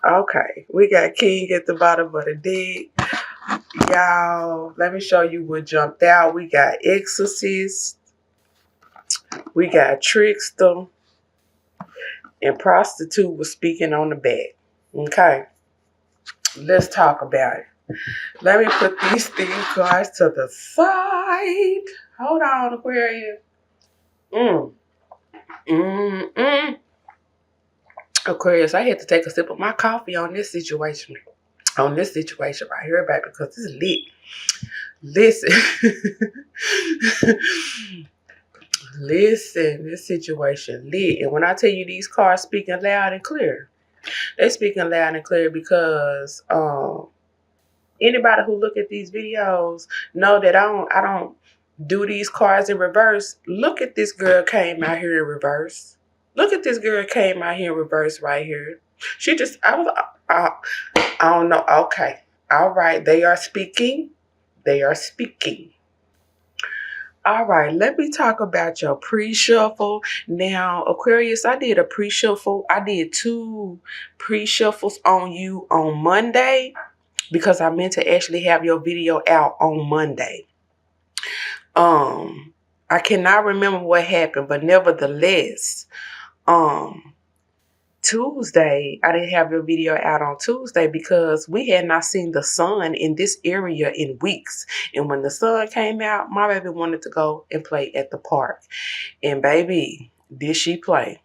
Okay, we got King at the bottom of the deck. Y'all, let me show you what jumped out. We got Exorcist. We got Trickster. And Prostitute was speaking on the back. Okay, let's talk about it. Let me put these cards to the side. Hold on, Aquarius. Aquarius, I had to take a sip of my coffee on this situation. On this situation right here, baby, because this is lit. Listen. Listen, this situation lit. And when I tell you these cards speaking loud and clear, they speaking loud and clear because anybody who look at these videos know that I don't do these cards in reverse. Look at this girl came out here in reverse. Look at this girl came out here in reverse right here. She just, I don't know. Okay. All right. They are speaking. They are speaking. All right. Let me talk about your pre-shuffle. Now, Aquarius, I did a pre-shuffle. I did 2 pre-shuffles on you on Monday because I meant to actually have your video out on Monday. I cannot remember what happened, but nevertheless, Tuesday, I didn't have your video out on Tuesday because we had not seen the sun in this area in weeks. And when the sun came out, my baby wanted to go and play at the park. And baby, did she play.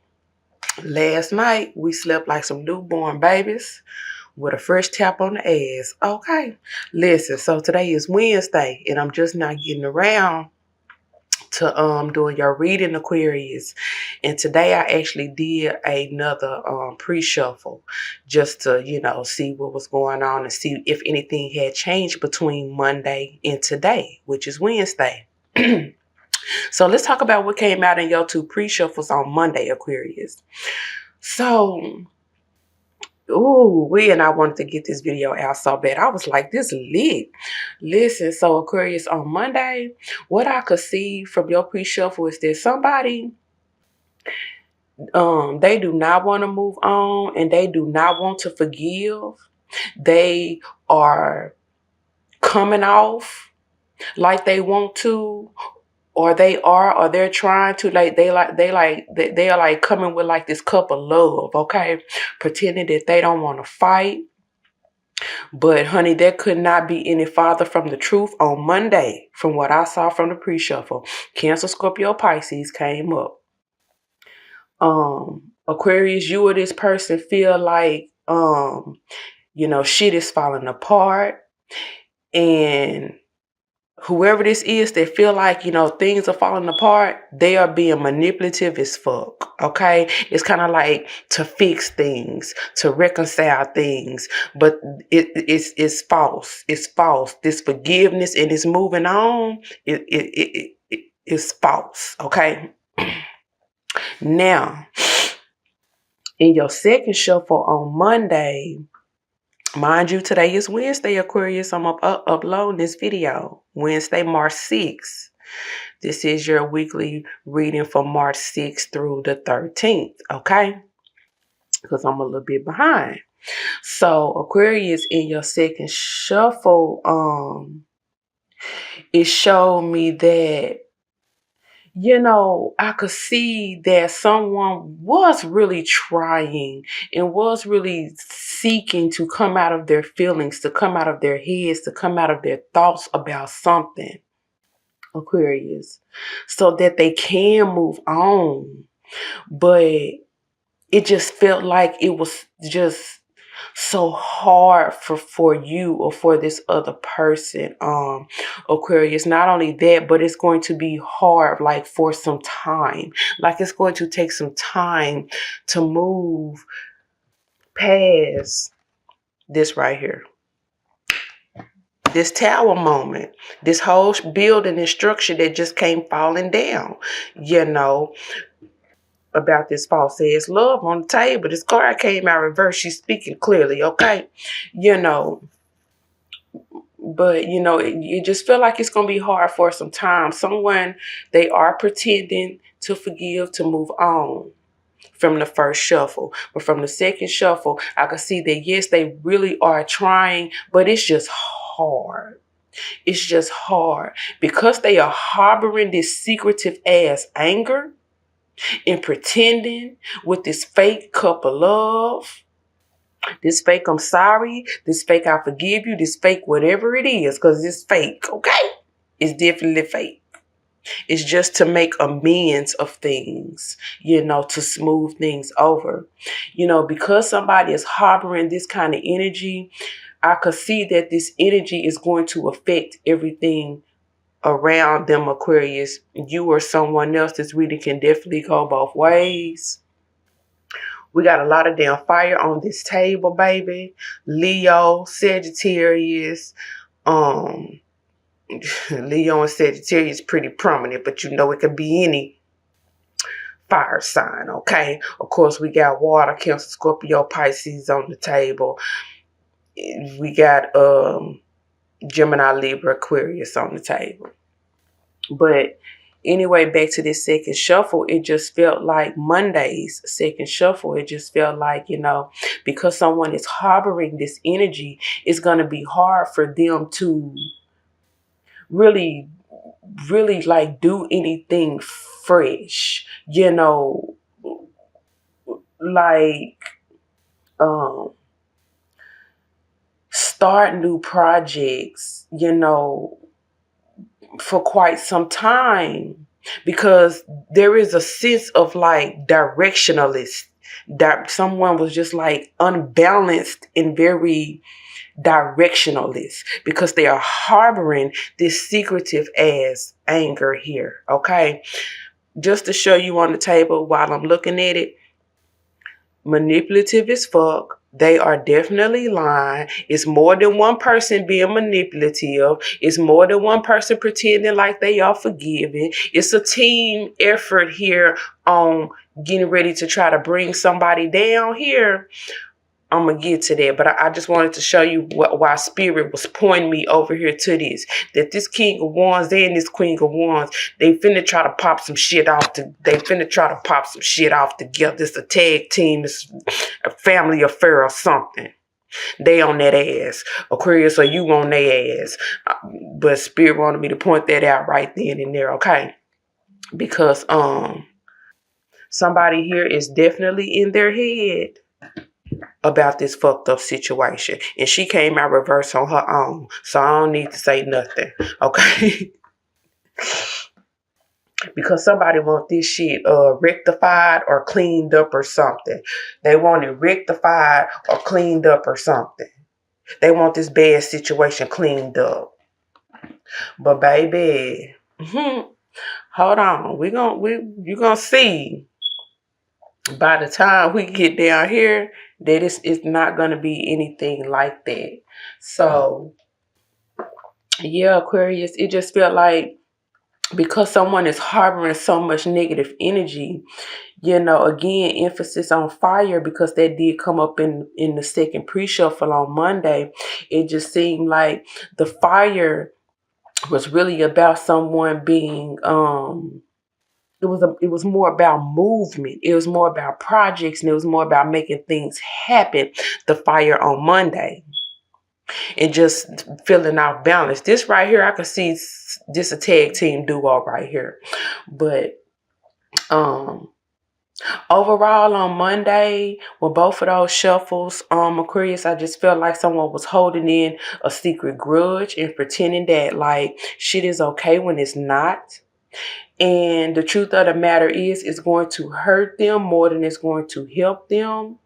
Last night, we slept like some newborn babies with a fresh tap on the ass. Okay, listen, so today is Wednesday, and I'm just not getting around to doing your reading, Aquarius. And today I actually did another pre-shuffle just to, see what was going on and see if anything had changed between Monday and today, which is Wednesday. So let's talk about what came out in your 2 pre-shuffles on Monday, Aquarius. So, and I wanted to get this video out so bad. I was like, this lit. Listen, so Aquarius, on Monday, what I could see from your pre-shuffle is that somebody, they do not want to move on and they do not want to forgive. They are coming off like they want to, or they're trying to, they are like coming with like this cup of love, okay? Pretending that they don't want to fight. But honey, there could not be any farther from the truth on Monday from what I saw from the pre-shuffle. Cancer, Scorpio, Pisces came up. Aquarius, you or this person feel like, shit is falling apart. And whoever this is that feel like, things are falling apart, they are being manipulative as fuck, okay? It's kind of like to fix things, to reconcile things, but it's false. It's false. This forgiveness and this moving on, it's false, okay? Now, in your second shuffle on Monday, mind you, today is Wednesday, Aquarius. I'm uploading this video Wednesday, March 6th. This is your weekly reading for March 6th through the 13th, okay? Because I'm a little bit behind. So, Aquarius, in your second shuffle, it showed me that, I could see that someone was really trying and was really seeking to come out of their feelings, to come out of their heads, to come out of their thoughts about something, Aquarius, so that they can move on. But it just felt like it was just so hard for you or for this other person, Aquarius. Not only that, but it's going to be hard, like for some time. Like it's going to take some time to move past this right here. This tower moment, this whole building and structure that just came falling down, about this false ass love on the table. This card came out reverse. She's speaking clearly, okay? But, it just feel like it's going to be hard for some time. Someone, they are pretending to forgive, to move on. from the first shuffle. But from the second shuffle, I can see that, yes, they really are trying, but it's just hard. It's just hard because they are harboring this secretive ass anger and pretending with this fake cup of love, this fake I'm sorry, this fake I forgive you, this fake whatever it is, because it's fake, okay? It's definitely fake. It's just to make amends of things, to smooth things over. Because somebody is harboring this kind of energy, I could see that this energy is going to affect everything around them, Aquarius. You or someone else, this reading can definitely go both ways. We got a lot of damn fire on this table, baby. Leo, Sagittarius, Leo and Sagittarius pretty prominent, but it could be any fire sign, okay? Of course, we got water, Cancer, Scorpio, Pisces on the table. We got Gemini, Libra, Aquarius on the table. But anyway, back to this second shuffle, it just felt like Monday's second shuffle. It just felt like, because someone is harboring this energy, it's going to be hard for them to really like do anything fresh, like start new projects, for quite some time, because there is a sense of like directionalist, that someone was just like unbalanced and very directionalist, because they are harboring this secretive ass anger here. Okay, just to show you on the table while I'm looking at it, manipulative as fuck. They are definitely lying. It's more than one person being manipulative. It's more than one person pretending like they are forgiving. It's a team effort here on getting ready to try to bring somebody down here. I'm going to get to that, but I just wanted to show you why Spirit was pointing me over here to this. That this King of Wands and this Queen of Wands, they finna try to pop some shit off. They finna try to pop some shit off together. It's a tag team. It's a family affair or something. They on that ass. Aquarius, are you on their ass? But Spirit wanted me to point that out right then and there, okay? Because somebody here is definitely in their head about this fucked up situation. And she came out reverse on her own. So I don't need to say nothing. Okay? Because somebody want this shit rectified or cleaned up or something. They want it rectified or cleaned up or something. They want this bad situation cleaned up. But baby, hold on. You're gonna see by the time we get down here that it's not going to be anything like that. So, yeah, Aquarius, it just felt like because someone is harboring so much negative energy, again, emphasis on fire, because that did come up in the second pre-shuffle on Monday. It just seemed like the fire was really about someone being it was more about movement. It was more about projects, and it was more about making things happen. The fire on Monday, and just feeling off balance. This right here, I can see this a tag team duo right here. But overall on Monday, with both of those shuffles, Aquarius, I just felt like someone was holding in a secret grudge and pretending that like shit is okay when it's not. And the truth of the matter is, it's going to hurt them more than it's going to help them.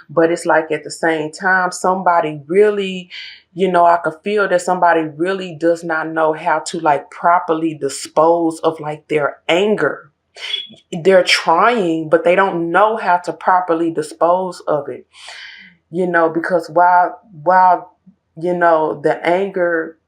But it's like at the same time, somebody really, I could feel that somebody really does not know how to like properly dispose of like their anger. They're trying, but they don't know how to properly dispose of it. Because while the anger,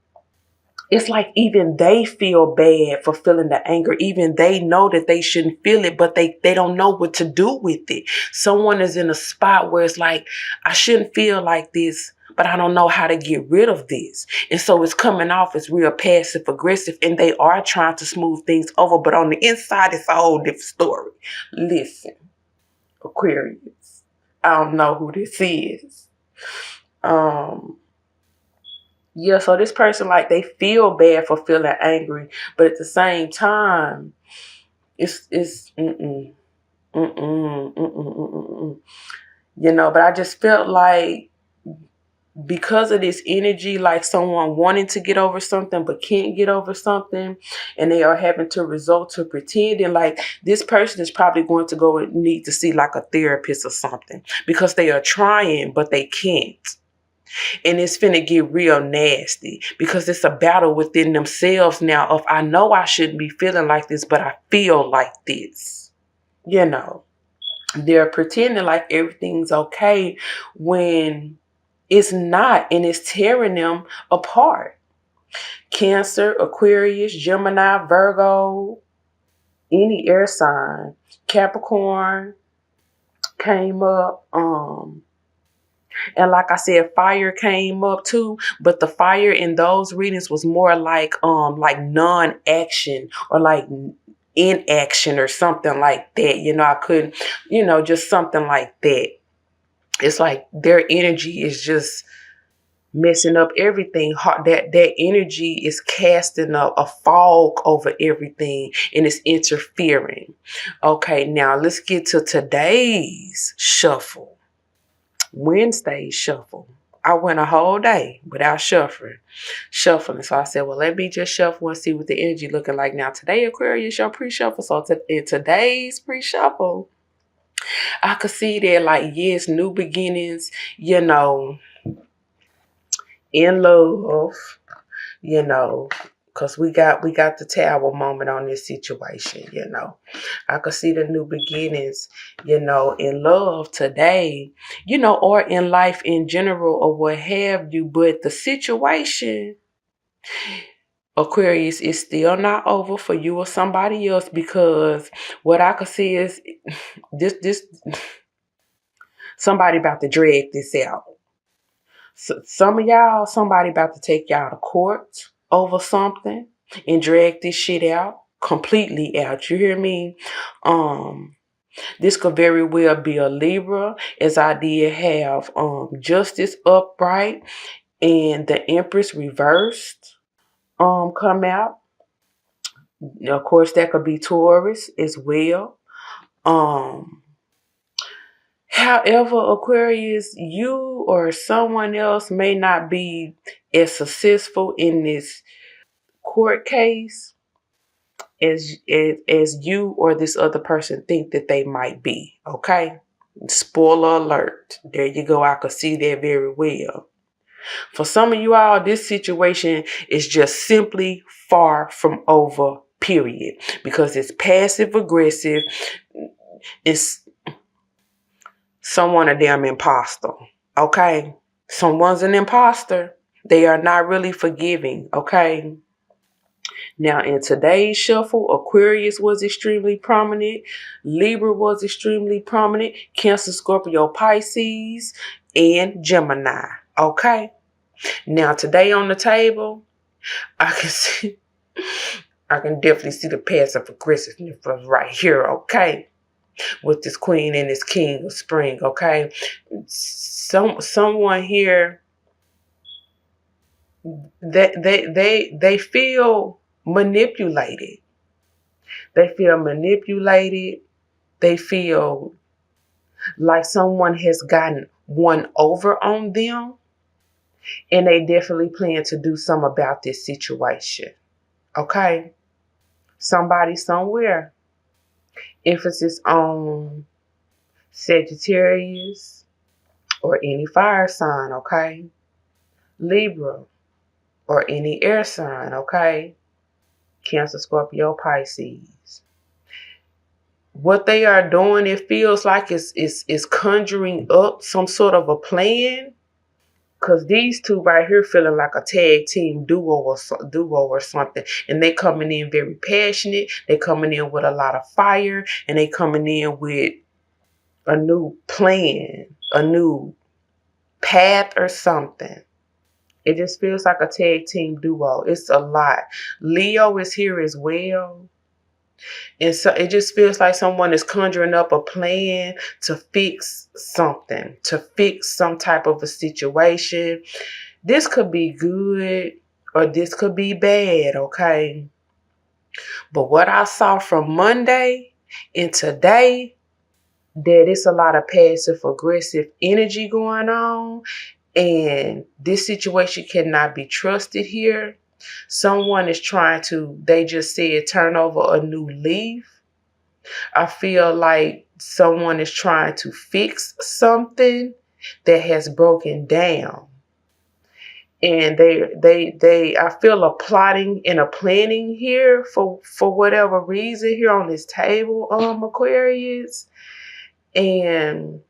it's like even they feel bad for feeling the anger. Even they know that they shouldn't feel it, but they don't know what to do with it. Someone is in a spot where it's like, I shouldn't feel like this, but I don't know how to get rid of this. And so it's coming off as real passive aggressive, and they are trying to smooth things over. But on the inside, it's a whole different story. Listen. Aquarius. I don't know who this is. Yeah, so this person, like, they feel bad for feeling angry, but at the same time, it's mm-mm. But I just felt like because of this energy, like someone wanting to get over something but can't get over something, and they are having to resort to pretending, like this person is probably going to go and need to see like a therapist or something because they are trying but they can't. And it's finna get real nasty because it's a battle within themselves now of, I know I shouldn't be feeling like this, but I feel like this. They're pretending like everything's okay when it's not, and it's tearing them apart. Cancer, Aquarius, Gemini, Virgo, any air sign, Capricorn came up. And like I said, fire came up too, but the fire in those readings was more like non-action or like inaction or something like that. I couldn't, just something like that. It's like their energy is just messing up everything. That energy is casting a fog over everything and it's interfering. Okay, now let's get to today's shuffle. Wednesday shuffle. I went a whole day without shuffling. So I said, well, let me just shuffle and see what the energy looking like. Now today, Aquarius, your pre-shuffle. So in today's pre-shuffle, I could see that, like, yes, new beginnings, in love, because we got the tower moment on this situation. I could see the new beginnings, in love today, or in life in general or what have you. But the situation, Aquarius, is still not over for you or somebody else, because what I could see is this somebody about to drag this out. So some of y'all, somebody about to take y'all to court over something and drag this shit out, completely out. You hear me? This could very well be a Libra, as I did have Justice upright and the Empress reversed come out. Of course, that could be Taurus as well. However, Aquarius, you or someone else may not be as successful in this court case as you or this other person think that they might be. Okay? Spoiler alert. There you go. I could see that very well. For some of you all, this situation is just simply far from over, period. Because it's passive aggressive. It's someone a damn imposter. Okay? Someone's an imposter. They are not really forgiving. Okay? Now, in today's shuffle, Aquarius was extremely prominent. Libra was extremely prominent. Cancer, Scorpio, Pisces, and Gemini. Okay? Now, today on the table, I can definitely see the passive aggressiveness right here. Okay? With this Queen and this King of Spring. Okay? Someone here, they feel manipulated. They feel manipulated. They feel like someone has gotten one over on them. And they definitely plan to do something about this situation. Okay? Somebody somewhere. Emphasis on Sagittarius or any fire sign. Okay? Libra or any air sign. Okay? Cancer, Scorpio, Pisces. What they are doing, it feels like it's conjuring up some sort of a plan. Because these two right here feeling like a tag team duo or something. And they coming in very passionate. They coming in with a lot of fire. And they coming in with a new plan. A new path or something. It just feels like a tag team duo. It's a lot. Leo is here as well. And so it just feels like someone is conjuring up a plan to fix something, to fix some type of a situation. This could be good or this could be bad, okay? But what I saw from Monday and today, that it's a lot of passive aggressive energy going on, and this situation cannot be trusted here. Someone is trying to, they just said, turn over a new leaf. I feel like someone is trying to fix something that has broken down. And I feel a plotting and a planning here for whatever reason here on this table, Aquarius. And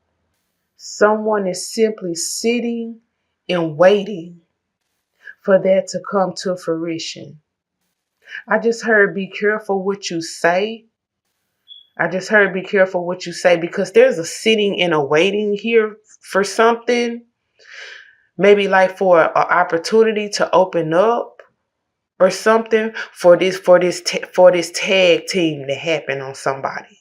someone is simply sitting and waiting for that to come to fruition. I just heard be careful what you say. I just heard be careful what you say, because there's a sitting and a waiting here for something. Maybe like for an opportunity to open up or something for this tag team to happen on somebody,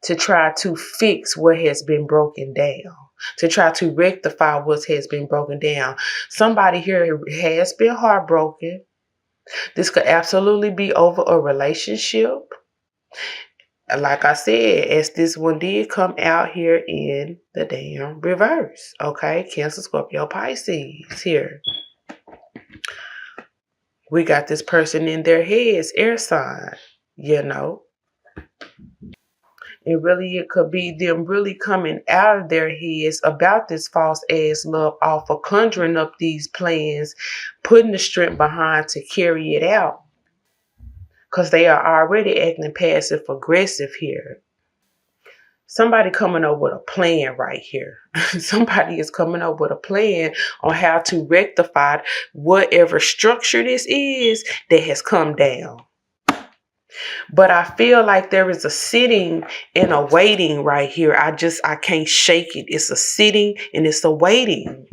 to try to fix what has been broken down, to try to rectify what has been broken down. Somebody here has been heartbroken. This could absolutely be over a relationship. Like I said, as this one did come out here in the damn reverse. Okay, Cancer, Scorpio, Pisces here. We got this person in their heads, air sign, you know. And really, it could be them really coming out of their heads about this false ass love offer, conjuring up these plans, putting the strength behind to carry it out. Because they are already acting passive aggressive here. Somebody coming up with a plan right here. Somebody is coming up with a plan on how to rectify whatever structure this is that has come down. But I feel like there is a sitting and a waiting right here. I can't shake it. It's a sitting and it's a waiting.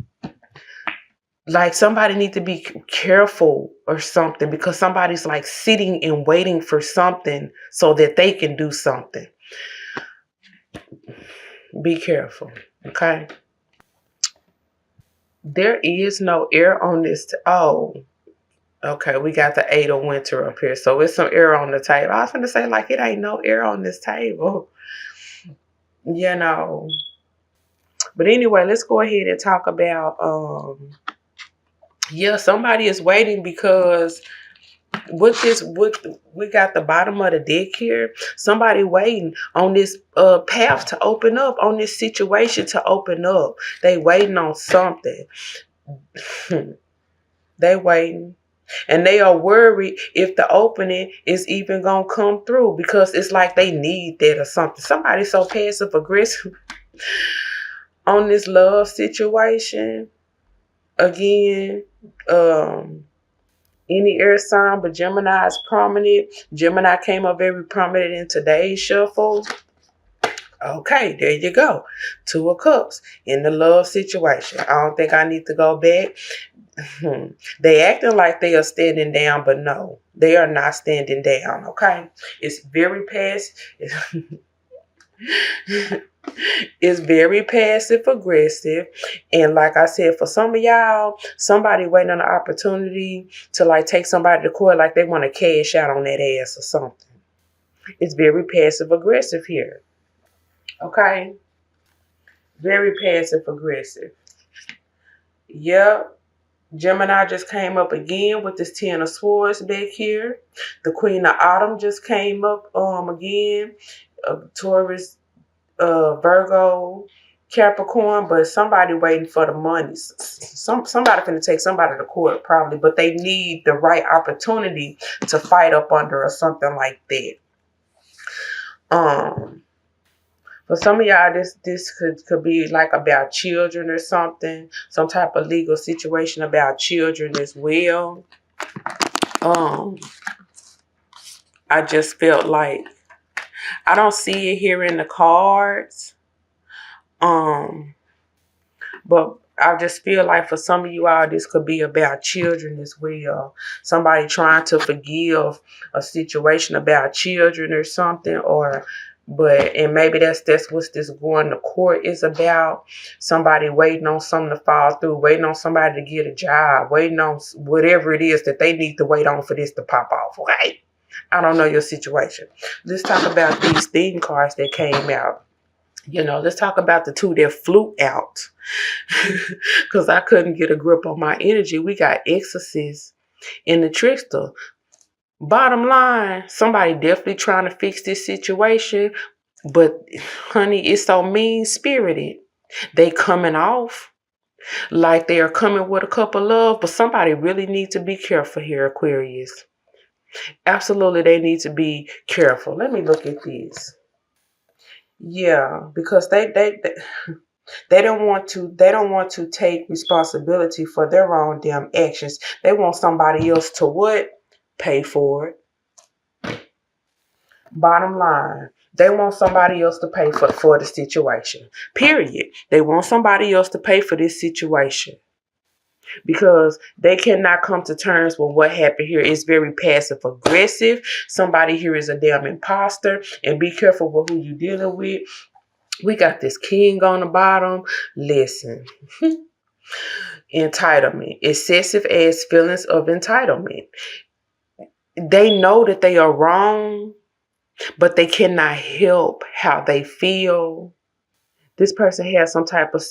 Like somebody needs to be careful or something, because somebody's like sitting and waiting for something so that they can do something. Be careful, okay? There is no air on this. Okay, we got the 8 of winter up here. So it's some air on the table. I was going to say, like, it ain't no air on this table. You know. But anyway, let's go ahead and talk about, somebody is waiting, because we got the bottom of the deck here. Somebody waiting on this path to open up, on this situation to open up. They waiting on something. They waiting. And they are worried if the opening is even going to come through, because it's like they need that or something. Somebody so passive aggressive on this love situation. Again, any air sign, but Gemini is prominent. Gemini came up very prominent in today's shuffle. Okay, there you go. 2 of Cups in the love situation. I don't think I need to go back. They acting like they are standing down, but no, they are not standing down. Okay, it's very passive. It's very passive aggressive, and like I said, for some of y'all, somebody waiting on an opportunity to like take somebody to court, like they want to cash out on that ass or something. It's very passive aggressive here. Okay, very passive aggressive. Yep. Gemini just came up again with this 10 of Swords back here. The Queen of Autumn just came up again. Taurus, Virgo, Capricorn, but somebody waiting for the money. Somebody finna take somebody to court probably, but they need the right opportunity to fight up under or something like that. For some of y'all, this could be like about children or something, some type of legal situation about children as well. I just felt like I don't see it here in the cards. But I just feel like for some of you all, this could be about children as well. Somebody trying to forgive a situation about children or something, and maybe that's what this going to court is about. Somebody waiting on something to fall through, waiting on somebody to get a job, waiting on whatever it is that they need to wait on for this to pop off, right? I don't know your situation. Let's talk about these theme cards that came out. Let's talk about the two that flew out because I couldn't get a grip on my energy. We got Exorcist and the Trickster. Bottom line, somebody definitely trying to fix this situation, but honey, it's so mean-spirited. They coming off like they are coming with a cup of love, but somebody really needs to be careful here, Aquarius. Absolutely, they need to be careful. Let me look at this. Yeah, because they don't want to take responsibility for their own damn actions. They want somebody else to what? Pay for it. Bottom line, they want somebody else to pay for the situation. Period. They want somebody else to pay for this situation because they cannot come to terms with what happened here. It's very passive aggressive. Somebody here is a damn imposter, and be careful with who you're dealing with. We got this king on the bottom. Listen. Entitlement. Excessive as feelings of entitlement. They know that they are wrong, but they cannot help how they feel. This person has some type of...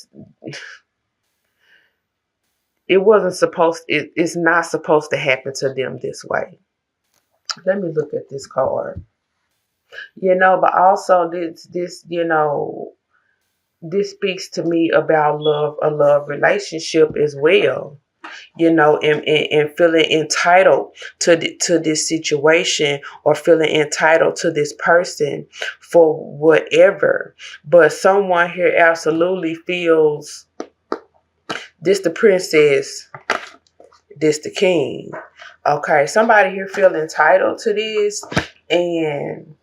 It's not supposed to happen to them this way. Let me look at this card. But also this speaks to me about love, a love relationship as well. And feeling entitled to this situation, or feeling entitled to this person for whatever. But someone here absolutely feels this the princess, this the king. Okay, somebody here feel entitled to this, and